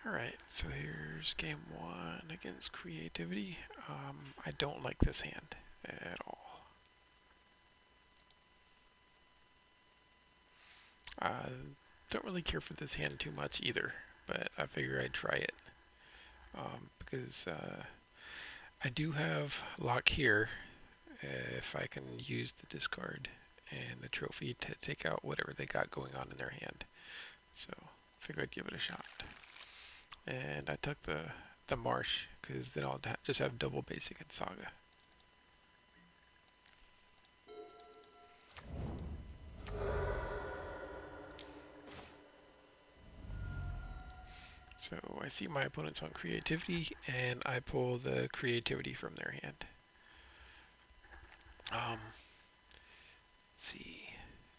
Alright, so here's game one against creativity. I don't like this hand at all. Don't really care for this hand too much either, but I figure I'd try it. Because I do have luck here if I can use the discard and the trophy to take out whatever they got going on in their hand. So figure I'd give it a shot. And I took the marsh because then I'll just have double basic and saga. So I see my opponent's on creativity, and I pull the creativity from their hand. Let's see.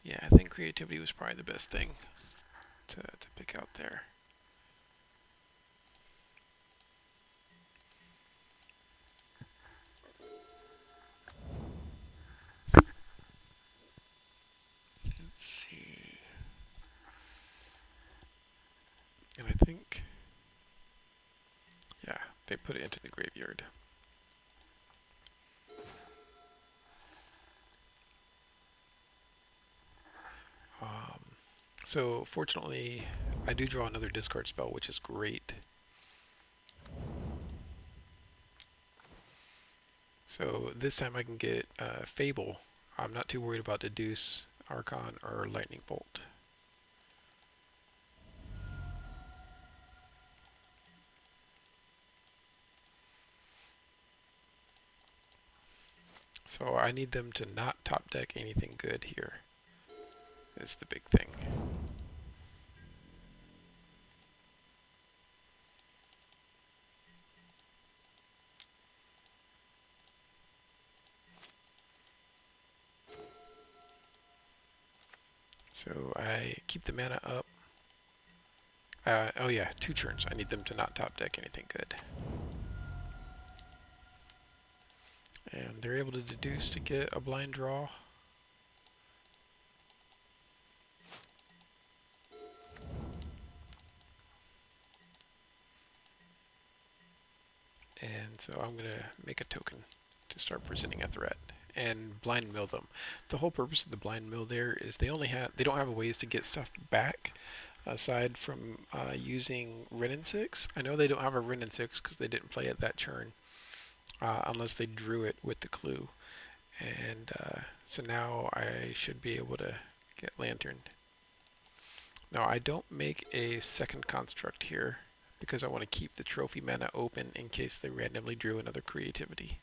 Yeah, I think creativity was probably the best thing to pick out there. Let's see. And I think, yeah, they put it into the graveyard. So fortunately, I do draw another discard spell, which is great. So this time I can get Fable. I'm not too worried about Deduce, Archon, or Lightning Bolt. So I need them to not top deck anything good here. Is the big thing. So I keep the mana up. Oh yeah, 2 turns. I need them to not top deck anything good. And they're able to deduce to get a blind draw. And so I'm going to make a token to start presenting a threat and blind mill them. The whole purpose of the blind mill there is they don't have ways to get stuff back aside from using Wrenn and 6. I know they don't have a Wrenn and 6 because they didn't play it that turn unless they drew it with the clue. And so now I should be able to get lanterned. Now I don't make a second construct here because I want to keep the trophy mana open in case they randomly drew another creativity.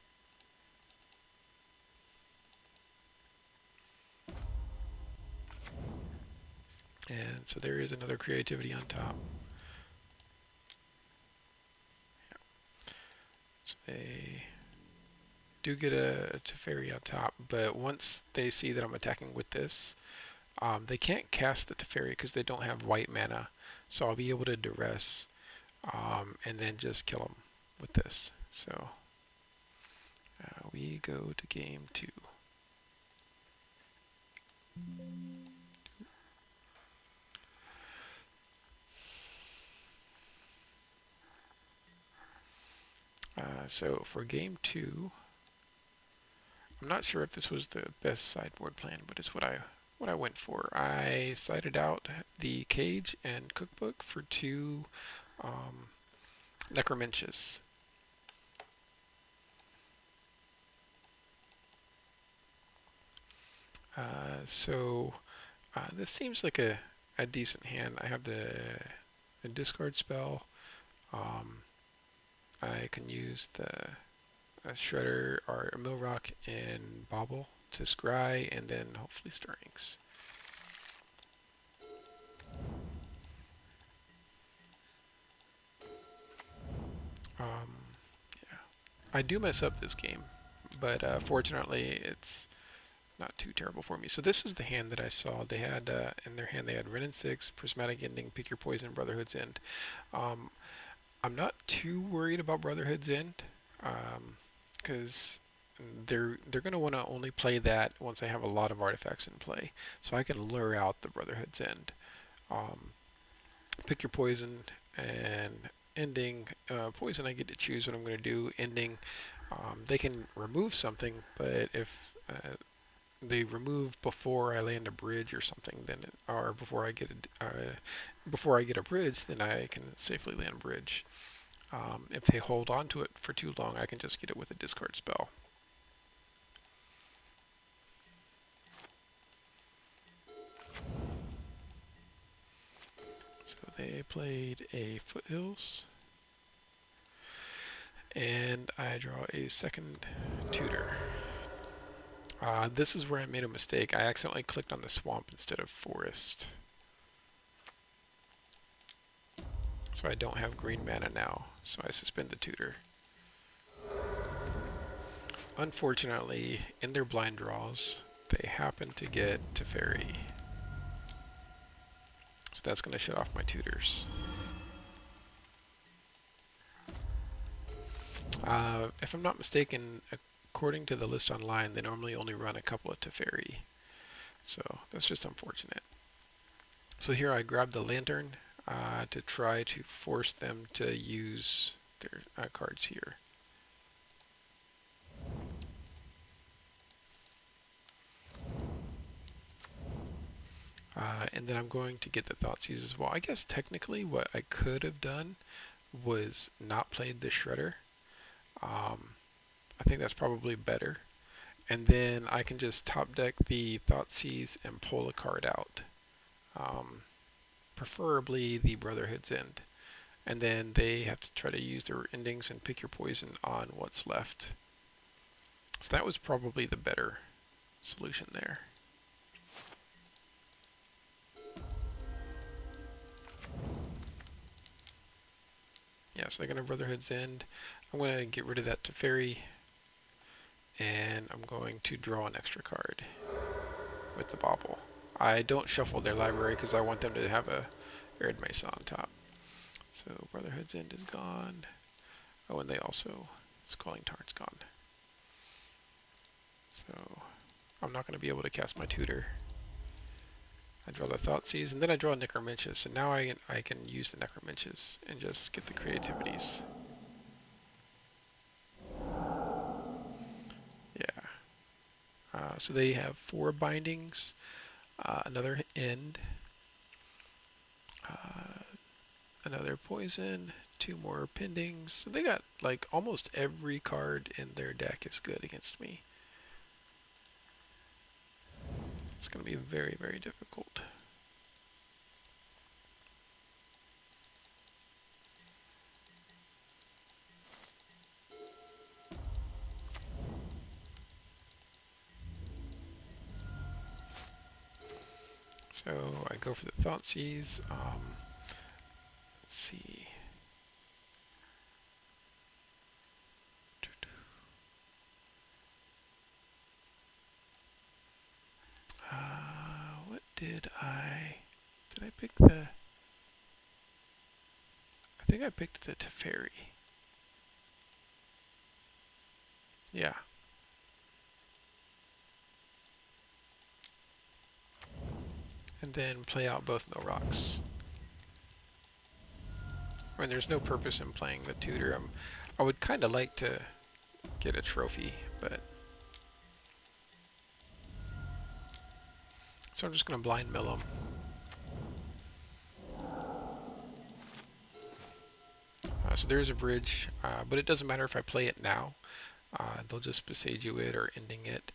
And so there is another creativity on top. So they do get a Teferi on top, but once they see that I'm attacking with this, they can't cast the Teferi because they don't have white mana. So I'll be able to duress and then just kill them with this. So we go to game 2. So for game 2, I'm not sure if this was the best sideboard plan, but it's what I went for. I sided out the cage and cookbook for 2 Necromenches. So this seems like a decent hand. I have the discard spell. I can use the Shredder or a Millrock and Bobble to scry, and then hopefully Stirrings. Yeah, I do mess up this game, but fortunately it's not too terrible for me. So this is the hand that I saw. They had in their hand they had Wrenn and 6, Prismatic Ending, Pick Your Poison, Brotherhood's End. I'm not too worried about Brotherhood's End because they're going to want to only play that once I have a lot of artifacts in play, so I can lure out the Brotherhood's End. Pick Your Poison And ending, poison, I get to choose what I'm going to do. Ending, they can remove something, but if they remove before I land a bridge or something, then or before I get a bridge, then I can safely land a bridge. If they hold on to it for too long, I can just get it with a discard spell. So they played a Foothills, and I draw a second tutor. This is where I made a mistake. I accidentally clicked on the swamp instead of forest. So I don't have green mana now, so I suspend the tutor. Unfortunately, in their blind draws, they happen to get Teferi. So that's going to shut off my tutors. If I'm not mistaken, according to the list online, they normally only run a couple of Teferi. So that's just unfortunate. So here I grabbed the lantern to try to force them to use their cards here. And then I'm going to get the Thoughtseize as well. I guess technically what I could have done was not played the Shredder. I think that's probably better. And then I can just top deck the Thoughtseize and pull a card out. Preferably the Brotherhood's End. And then they have to try to use their endings and pick your poison on what's left. So that was probably the better solution there. Yeah, so they're going to Brotherhood's End. I'm going to get rid of that Teferi, and I'm going to draw an extra card with the Bauble. I don't shuffle their library because I want them to have a Arid Mesa on top. So Brotherhood's End is gone. Oh, and they also, Scalding Tarn's gone. So I'm not going to be able to cast my tutor. I draw the Thoughtseize, and then I draw a Necromentia. So now I can use the Necromencias and just get the creativities. Yeah. So they have 4 bindings, another end, another poison, 2 more pendings. So they got like almost every card in their deck is good against me. It's going to be very, very difficult. So I go for the Thoughtseize. Let's see. What did I pick the... I think I picked the Teferi. Yeah. And then play out both mill rocks. I mean, there's no purpose in playing the tutor. I would kind of like to get a trophy, but... So I'm just going to blind mill them. So there's a bridge, but it doesn't matter if I play it now. They'll just Besage it or ending it.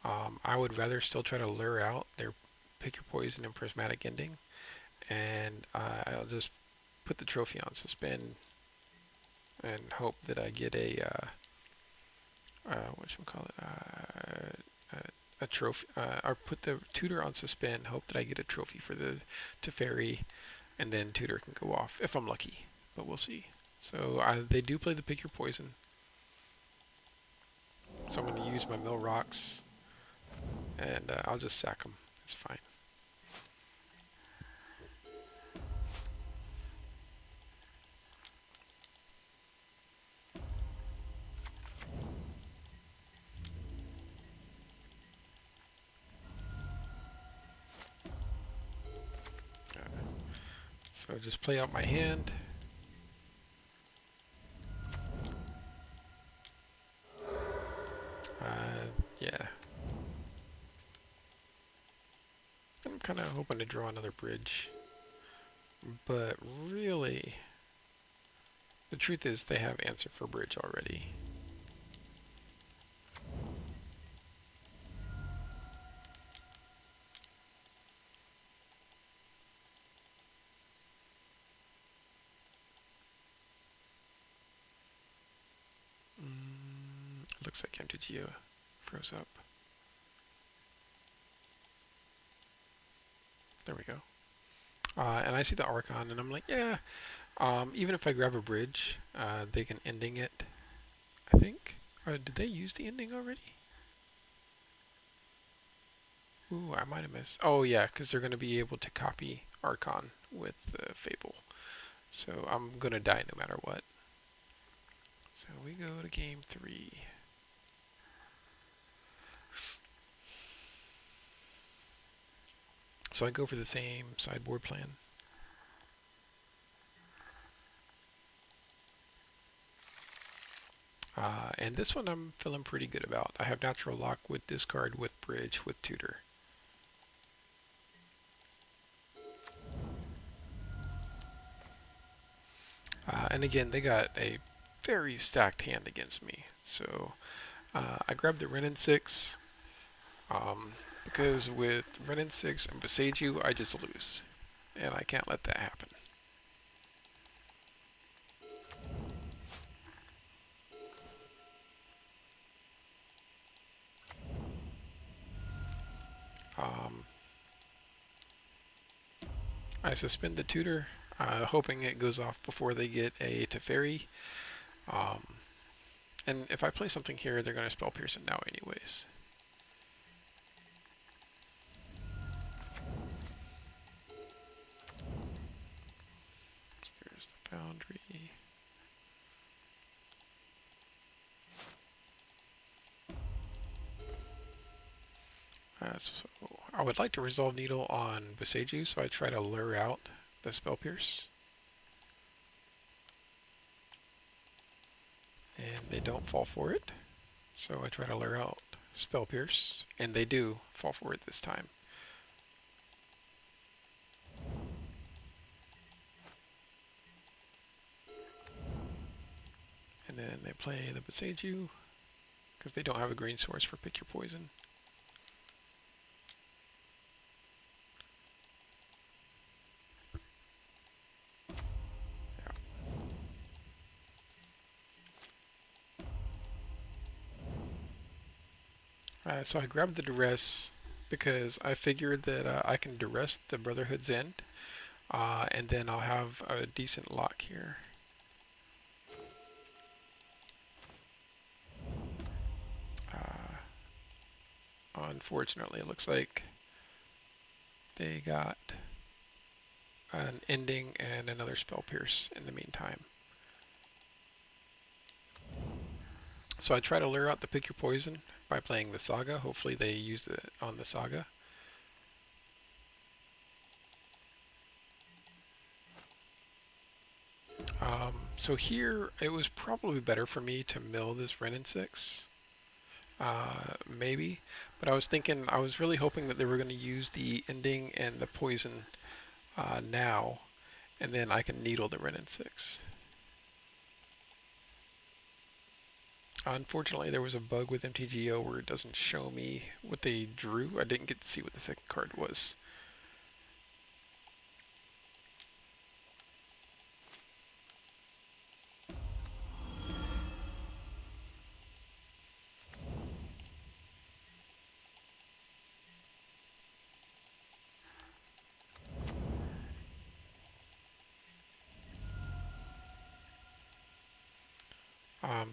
I would rather still try to lure out their pick your poison and prismatic ending, and I'll just put the trophy on suspend and hope that I get a a trophy, or put the tutor on suspend, hope that I get a trophy for the Teferi, and then tutor can go off if I'm lucky, but we'll see. So they do play the pick your poison. So I'm going to use my mill rocks, and I'll just sack them. It's fine. So just play out my hand. Yeah. I'm kind of hoping to draw another bridge. But really, the truth is they have answer for bridge already. Looks like MTGO froze up. There we go. And I see the Archon, and I'm like, yeah, even if I grab a bridge, they can ending it, I think. Did they use the ending already? Ooh, I might have missed. Oh, yeah, because they're going to be able to copy Archon with Fable. So I'm going to die no matter what. So we go to game 3. So I go for the same sideboard plan. And this one I'm feeling pretty good about. I have Natural Lock with discard, with bridge, with tutor. And again, they got a very stacked hand against me. So I grabbed the Wrenn and 6, because with Wrenn and 6 and Boseiju, I just lose. And I can't let that happen. I suspend the tutor, hoping it goes off before they get a Teferi. And if I play something here, they're going to Spell Pierce it now anyways. So there's the Foundry. So I would like to Resolve Needle on Boseiju, so I try to lure out the Spell Pierce. And they don't fall for it. So I try to lure out Spell Pierce, and they do fall for it this time. And then they play the Boseiju, because they don't have a green source for Pick Your Poison. So I grabbed the Duress because I figured that I can Duress the Brotherhood's End, and then I'll have a decent lock here. Unfortunately, it looks like they got an ending and another Spell Pierce in the meantime. So I try to lure out the Pick Your Poison by playing the Saga. Hopefully they use it on the Saga. So here, it was probably better for me to mill this Wrenn and 6. Maybe. But I was really hoping that they were going to use the ending and the poison now, and then I can needle the Wrenn and 6. Unfortunately, there was a bug with MTGO where it doesn't show me what they drew. I didn't get to see what the second card was.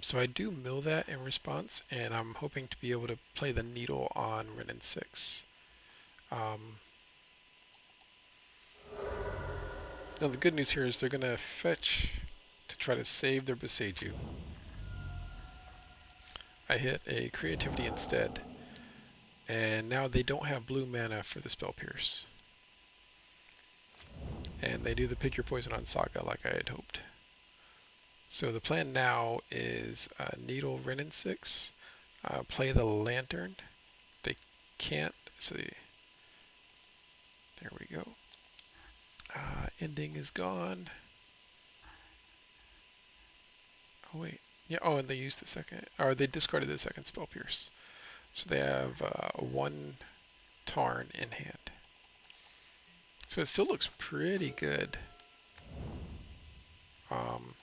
So I do mill that in response, and I'm hoping to be able to play the needle on Wrenn and 6. Now the good news here is they're going to fetch to try to save their Boseiju. I hit a Creativity instead, and now they don't have blue mana for the Spell Pierce. And they do the Pick Your Poison on Saga like I had hoped. So the plan now is Needle Wrenn and 6, play the lantern. They can't. So there we go. Ending is gone. Oh wait. Yeah. Oh, and they used the second, or they discarded the second spell pierce. So they have one Tarn in hand. So it still looks pretty good. Um,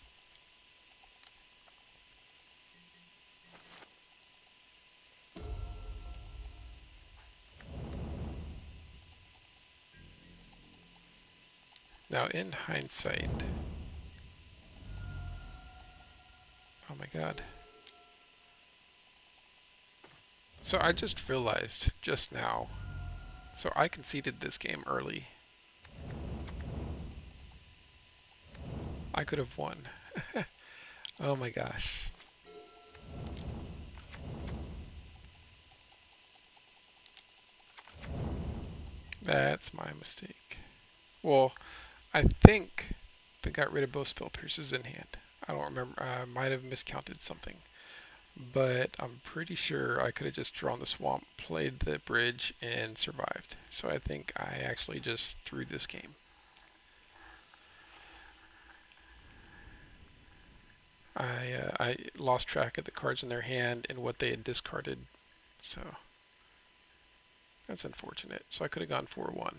Now in hindsight, oh my god. So I just realized just now, so I conceded this game early. I could have won. Oh my gosh. That's my mistake. Well, I think they got rid of both spell pierces in hand. I don't remember. I might have miscounted something. But I'm pretty sure I could have just drawn the swamp, played the bridge, and survived. So I think I actually just threw this game. I lost track of the cards in their hand and what they had discarded. So that's unfortunate. So I could have gone 4-1.